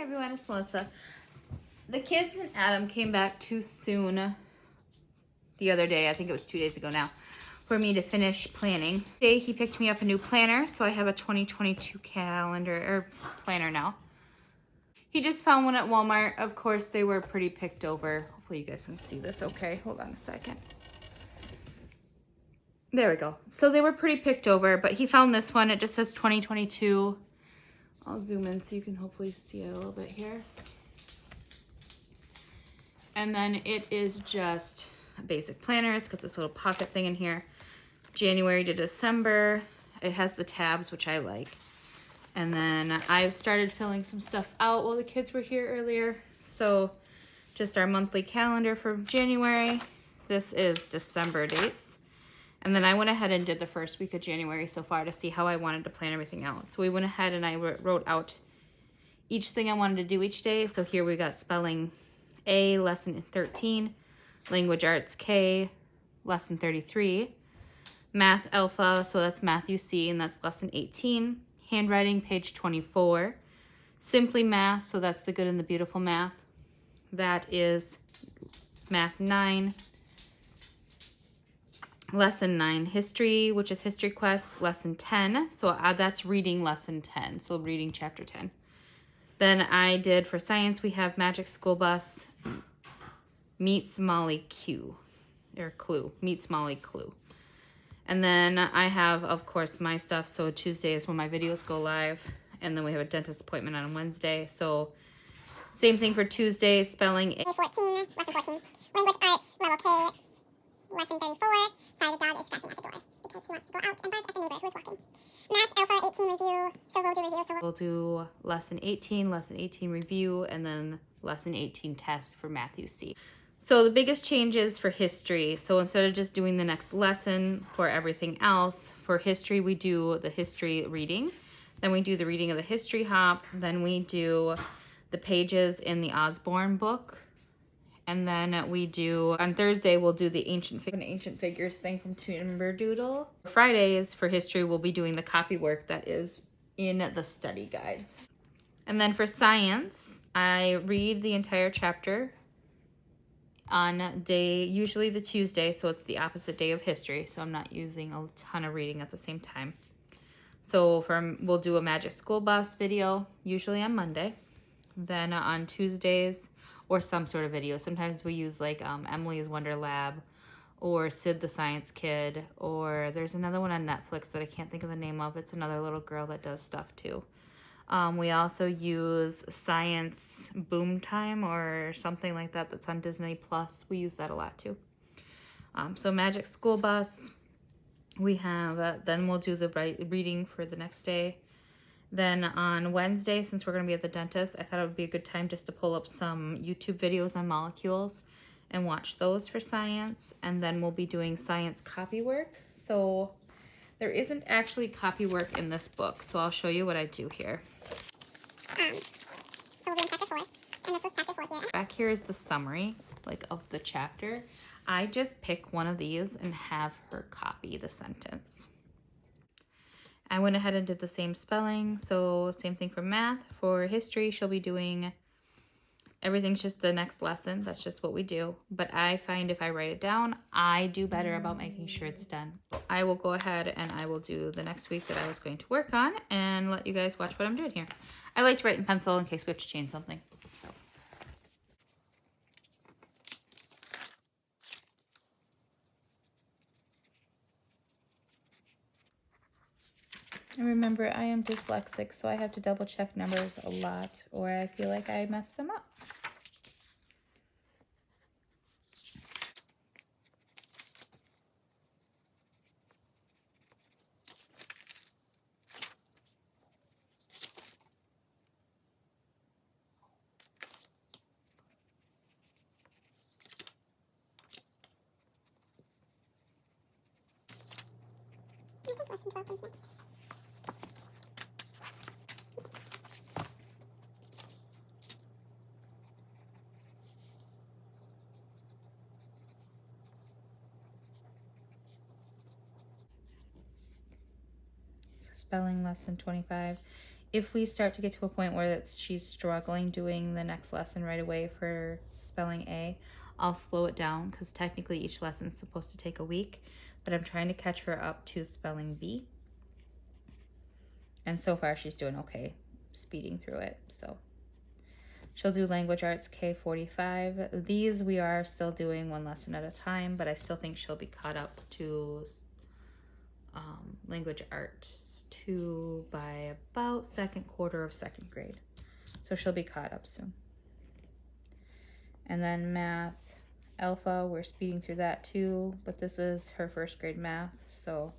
everyone, it's Melissa. The kids and Adam came back too soon the other day. I think it was 2 days ago now, for me to finish planning. Today he picked me up a new planner, so I have a 2022 calendar or planner now. He just found one at Walmart. Of course, they were pretty picked over. Hopefully you guys can see this okay. Hold on a second. There we go. So they were pretty picked over, but he found this one. It just says 2022. I'll zoom in so you can hopefully see it a little bit here. And then it is just a basic planner. It's got this little pocket thing in here. January to December. It has the tabs, which I like. And then I've started filling some stuff out while the kids were here earlier. So just our monthly calendar for January. This is December dates. And then I went ahead and did the first week of January so far to see how I wanted to plan everything out. So we went ahead and I wrote out each thing I wanted to do each day. So here we got spelling A, lesson 13, language arts K, lesson 33, math alpha, so that's Matthew C, and that's lesson 18, handwriting, page 24, simply math, so that's the good and the beautiful math. That is math 9. Lesson 9, history, which is history quest, lesson 10. So that's reading lesson 10. So reading chapter 10. Then I did for science, we have Magic School Bus meets Molly Q, or Clue, meets Molly Clue. And then I have, of course, my stuff. So Tuesday is when my videos go live. And then we have a dentist appointment on Wednesday. So same thing for Tuesday, spelling A. 14, lesson 14, language arts, level K, lesson 34, sorry, the dog is scratching at the door because he wants to go out and bark at the neighbor who's walking. Math alpha 18 review, so we'll do review. So we'll do lesson 18 review, and then lesson 18 test for Matthew C. So the biggest changes for history, so instead of just doing the next lesson for everything else, for history we do the history reading, then we do the reading of the history hop, then we do the pages in the Osborne book, and then we do, on Thursday, we'll do the ancient figures thing from Timberdoodle. Fridays for history, we'll be doing the copy work that is in the study guide. And then for science, I read the entire chapter on usually the Tuesday, so it's the opposite day of history, so I'm not using a ton of reading at the same time. So we'll do a Magic School Bus video, usually on Monday. Then on Tuesdays, or some sort of video. Sometimes we use like Emily's Wonder Lab or Sid the Science Kid, or there's another one on Netflix that I can't think of the name of. It's another little girl that does stuff too. We also use Science Boom Time or something like that that's on Disney Plus. We use that a lot too. So Magic School Bus. We have, then we'll do the reading for the next day. Then on Wednesday, since we're going to be at the dentist, I thought it would be a good time just to pull up some YouTube videos on molecules and watch those for science. And then we'll be doing science copy work. So there isn't actually copy work in this book, so I'll show you what I do here. we'll be in chapter 4, and this is chapter 4 here. Back here is the summary, like, of the chapter. I just pick one of these and have her copy the sentence. I went ahead and did the same spelling, so same thing for math. For history, she'll be doing, everything's just the next lesson. That's just what we do. But I find if I write it down, I do better about making sure it's done. I will go ahead and I will do the next week that I was going to work on and let you guys watch what I'm doing here. I like to write in pencil in case we have to change something. So. And remember, I am dyslexic, so I have to double check numbers a lot, or I feel like I mess them up. I think lesson 12 is next. Spelling lesson 25. if we start to get to a point where she's struggling doing the next lesson right away for spelling A, I'll slow it down because technically each lesson is supposed to take a week, but I'm trying to catch her up to spelling B. And so far she's doing okay, speeding through it. So she'll do language arts K45. These we are still doing one lesson at a time, but I still think she'll be caught up to language arts 2 by about second quarter of second grade. So she'll be caught up soon. And then math alpha, we're speeding through that too, but this is her first grade math, so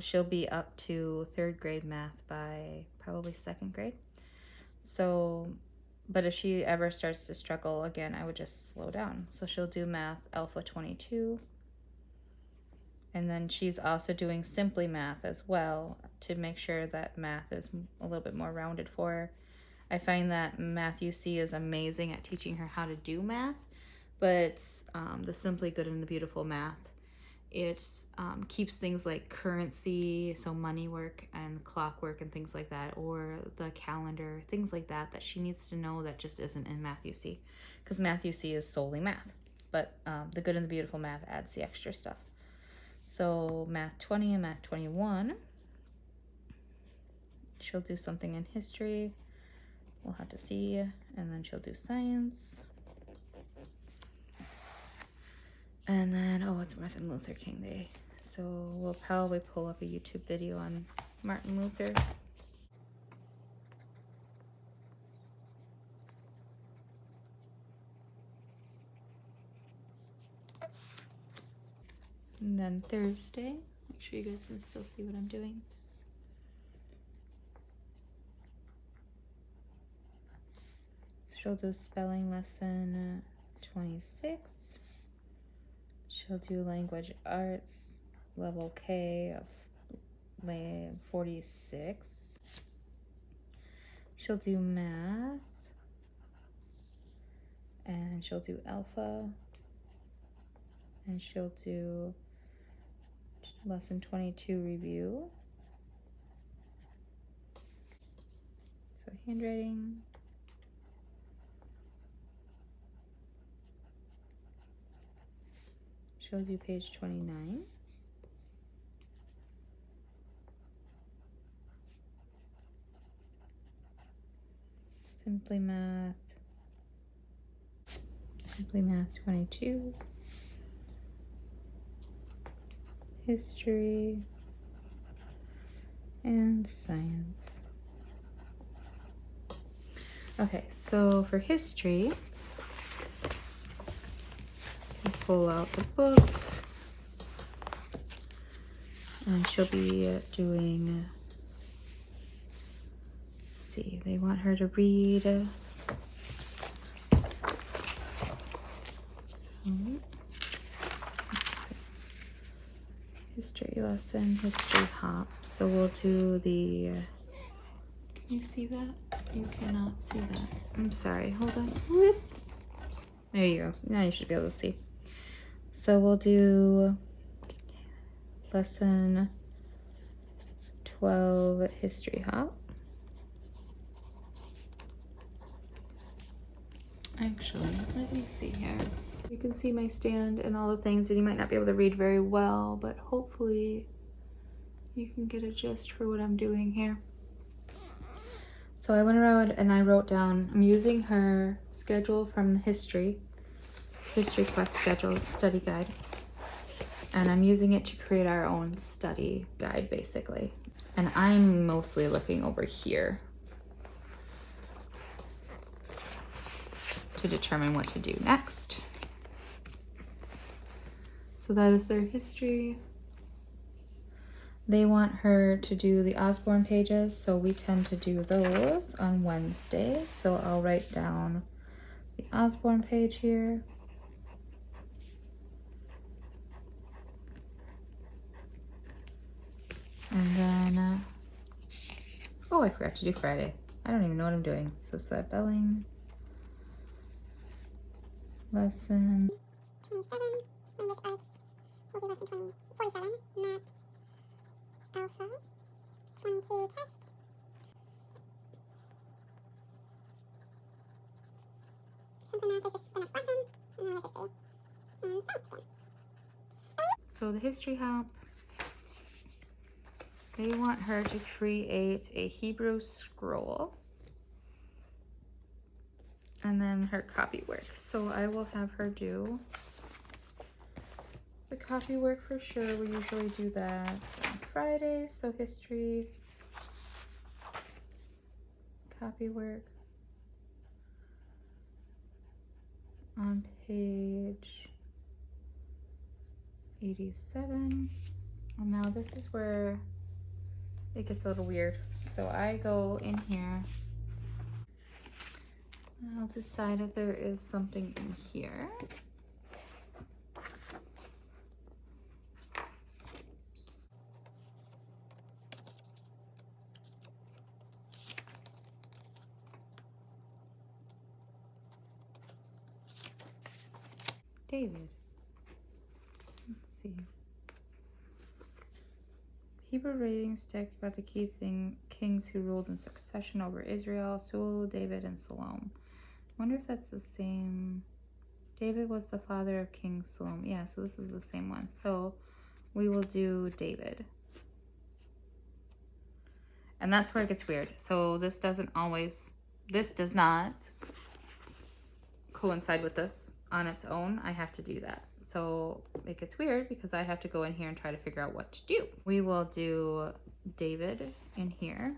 she'll be up to third grade math by probably second grade. So, but if she ever starts to struggle again, I would just slow down. So she'll do math alpha 22. And then she's also doing simply math as well to make sure that math is a little bit more rounded for her. I find that Math UC is amazing at teaching her how to do math, but it's the Simply Good and the Beautiful math. It keeps things like currency, so money work and clockwork and things like that, or the calendar, things like that that she needs to know that just isn't in Math UC, because Math UC is solely math, but the Good and the Beautiful math adds the extra stuff. So math 20 and math 21, she'll do something in history, we'll have to see, and then she'll do science. And then, oh, it's Martin Luther King Day. So we'll probably pull up a YouTube video on Martin Luther. And then Thursday, make sure you guys can still see what I'm doing. So she'll do spelling lesson 26. She'll do language arts level K of 46. She'll do math, and she'll do alpha, and she'll do lesson 22 review. So handwriting. She'll do page 29. Simply Math 22. History and science. Okay, so for history, pull out the book, and she'll be doing, let's see, they want her to read, so, history lesson, history hop. So we'll do the, can you see that? You cannot see that. I'm sorry, hold on. Whoop. There you go, now you should be able to see. So we'll do lesson 12 history hop. Actually, let me see here. You can see my stand and all the things, and you might not be able to read very well, but hopefully you can get a gist for what I'm doing here. So I went around and I wrote down, I'm using her schedule from the history quest schedule study guide, and I'm using it to create our own study guide basically, and I'm mostly looking over here to determine what to do next. So that is their history. They want her to do the Osborne pages, so we tend to do those on Wednesday, so I'll write down the Osborne page here. And then, oh, I forgot to do Friday. I don't even know what I'm doing. So spelling lesson 27, language arts will be lesson 47, math alpha for math is just the next lesson, and then we have history and science again. So the history hop, they want her to create a Hebrew scroll and then her copy work. So I will have her do the copy work for sure. We usually do that on Fridays. So history, copy work on page 87. And now this is where it gets a little weird. So I go in here. I'll decide if there is something in here. David. Let's see. Hebrew writings talk about the key kings who ruled in succession over Israel: Saul, David, and Salome. Wonder if that's the same. David was the father of King Salome. Yeah, so this is the same one. So we will do David. And that's where it gets weird. So this does not coincide with this on its own. I have to do that. So it gets weird because I have to go in here and try to figure out what to do. We will do David in here.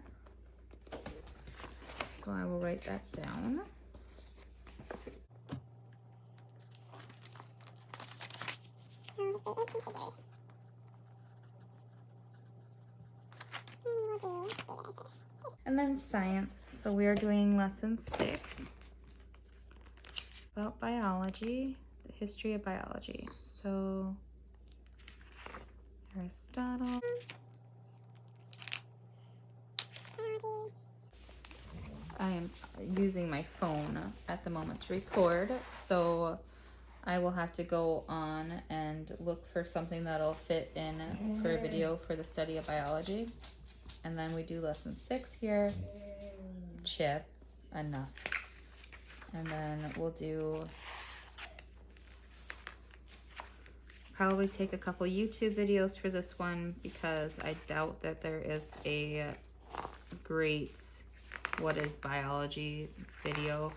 So I will write that down. So history 18 figures. And we will do David, I said. And then science. So we are doing lesson 6 about biology, the history of biology. So Aristotle. Biology. I am using my phone at the moment to record, so I will have to go on and look for something that'll fit in for a video for the study of biology. And then we do lesson 6 here. Chip, enough. And then we'll do, probably take a couple YouTube videos for this one because I doubt that there is a great what is biology video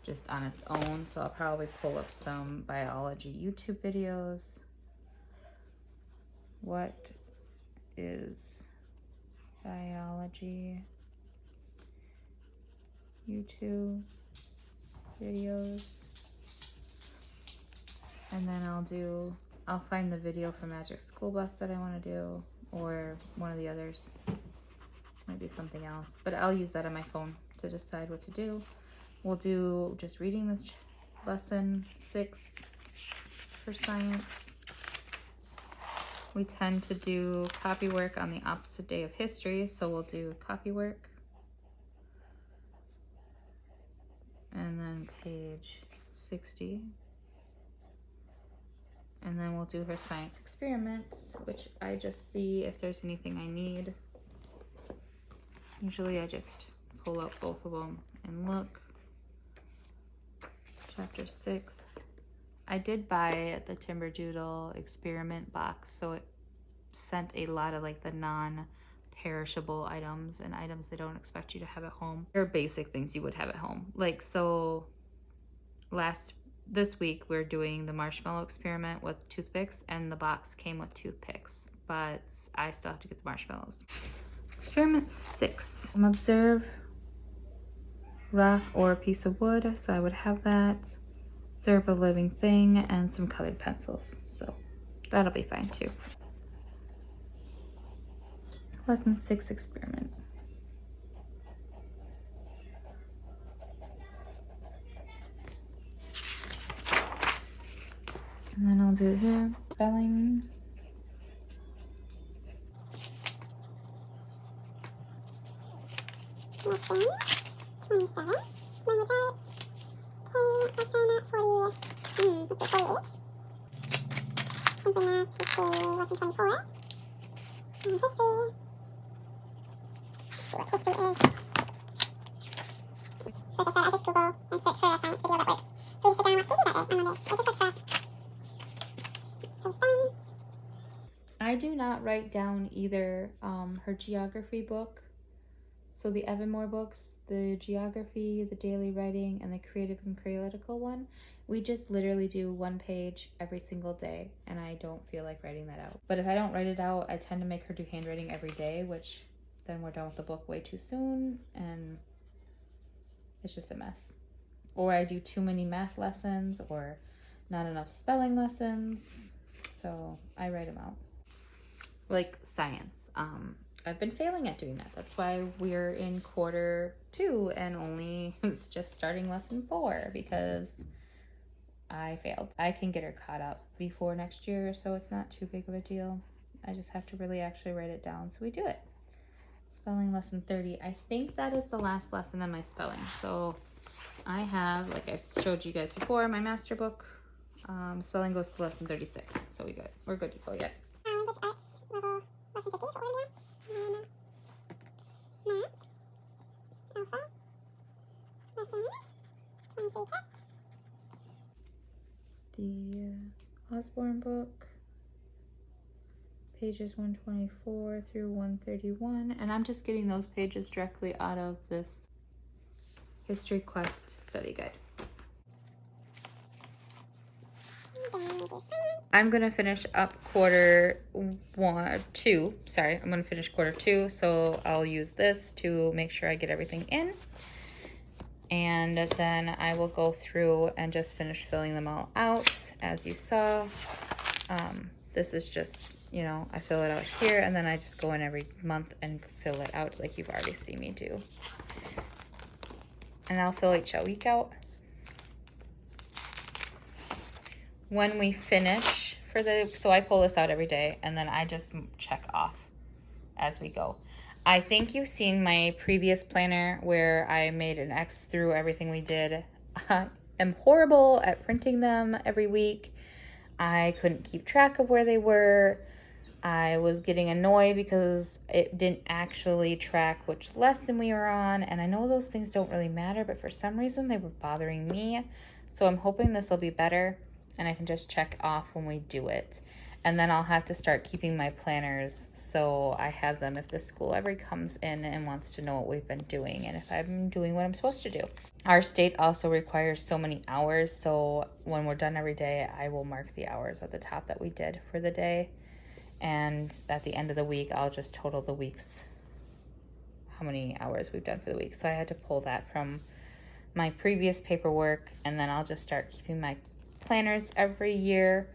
just on its own. So I'll probably pull up some biology YouTube videos. What is biology YouTube videos? And then I'll find the video for Magic School Bus that I want to do, or one of the others. Maybe something else, but I'll use that on my phone to decide what to do. We'll do just reading this lesson 6 for science. We tend to do copy work on the opposite day of history, so we'll do copy work. And then page 60. And then we'll do her science experiments, which I just see if there's anything I need. Usually I just pull out both of them and look. Chapter 6. I did buy the Timberdoodle experiment box, so it sent a lot of like the non-perishable items and items they don't expect you to have at home. They're basic things you would have at home. Like, so this week we're doing the marshmallow experiment with toothpicks, and the box came with toothpicks, but I still have to get the marshmallows. Experiment 6. Observe rock or a piece of wood, so I would have that. Observe a living thing and some colored pencils, so that'll be fine too. Lesson 6 experiment. And then I'll do here, spelling. Lesson 27. Language arts. K, lesson at 48. Simple math, history, lesson 24. And history. Let's see what history is. So like I said, I just Google and search for a science video that works. So we sit down and watch TV that day on Mondays. It just works for us. So spelling. I do not write down either her geography book. So the Evanmore books, the geography, the daily writing, and the creative and critical one, we just literally do 1 page every single day, and I don't feel like writing that out. But if I don't write it out, I tend to make her do handwriting every day, which then we're done with the book way too soon, and it's just a mess. Or I do too many math lessons, or not enough spelling lessons, so I write them out. Like science. I've been failing at doing that. That's why we're in quarter 2 and only just starting lesson 4 because I failed. I can get her caught up before next year, so it's not too big of a deal. I just have to really actually write it down, so we do it. Spelling lesson 30. I think that is the last lesson on my spelling. So I have, like I showed you guys before, my master book. Spelling goes to lesson 36, so we're good to go yet. Language arts level lesson 50 is what we're doing. Math, alpha, lesson 23 test. The Osborne book, pages 124 through 131, and I'm just getting those pages directly out of this History Quest study guide. I'm gonna finish up quarter 2. Sorry, I'm gonna finish quarter 2, so I'll use this to make sure I get everything in. And then I will go through and just finish filling them all out, as you saw. This is just, you know, I fill it out here, and then I just go in every month and fill it out like you've already seen me do. And I'll fill each week out. When we finish so I pull this out every day, and then I just check off as we go. I think you've seen my previous planner where I made an X through everything we did. I am horrible at printing them every week. I couldn't keep track of where they were. I was getting annoyed because it didn't actually track which lesson we were on, and I know those things don't really matter, but for some reason they were bothering me. So I'm hoping this will be better, and I can just check off when we do it. And then I'll have to start keeping my planners so I have them if the school ever comes in and wants to know what we've been doing and if I'm doing what I'm supposed to do. Our state also requires so many hours, so when we're done every day, I will mark the hours at the top that we did for the day. And at the end of the week, I'll just total the weeks, how many hours we've done for the week. So I had to pull that from my previous paperwork, and then I'll just start keeping my planners every year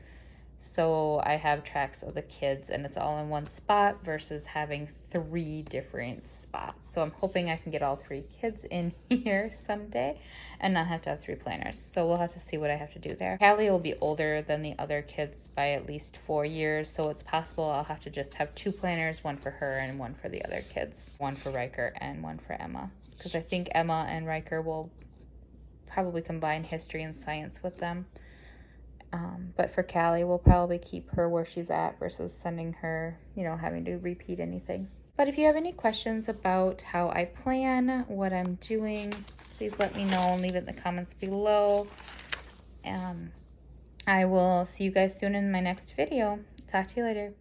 so I have tracks of the kids and it's all in one spot versus having 3 different spots. So I'm hoping I can get all 3 kids in here someday and not have to have 3 planners. So we'll have to see what I have to do there. Callie will be older than the other kids by at least 4 years, so it's possible I'll have to just have 2 planners, one for her and one for the other kids. One for Riker and one for Emma, because I think Emma and Riker will probably combine history and science with them. But for Callie, we'll probably keep her where she's at versus sending her, you know, having to repeat anything. But if you have any questions about how I plan, what I'm doing, please let me know and leave it in the comments below. I will see you guys soon in my next video. Talk to you later.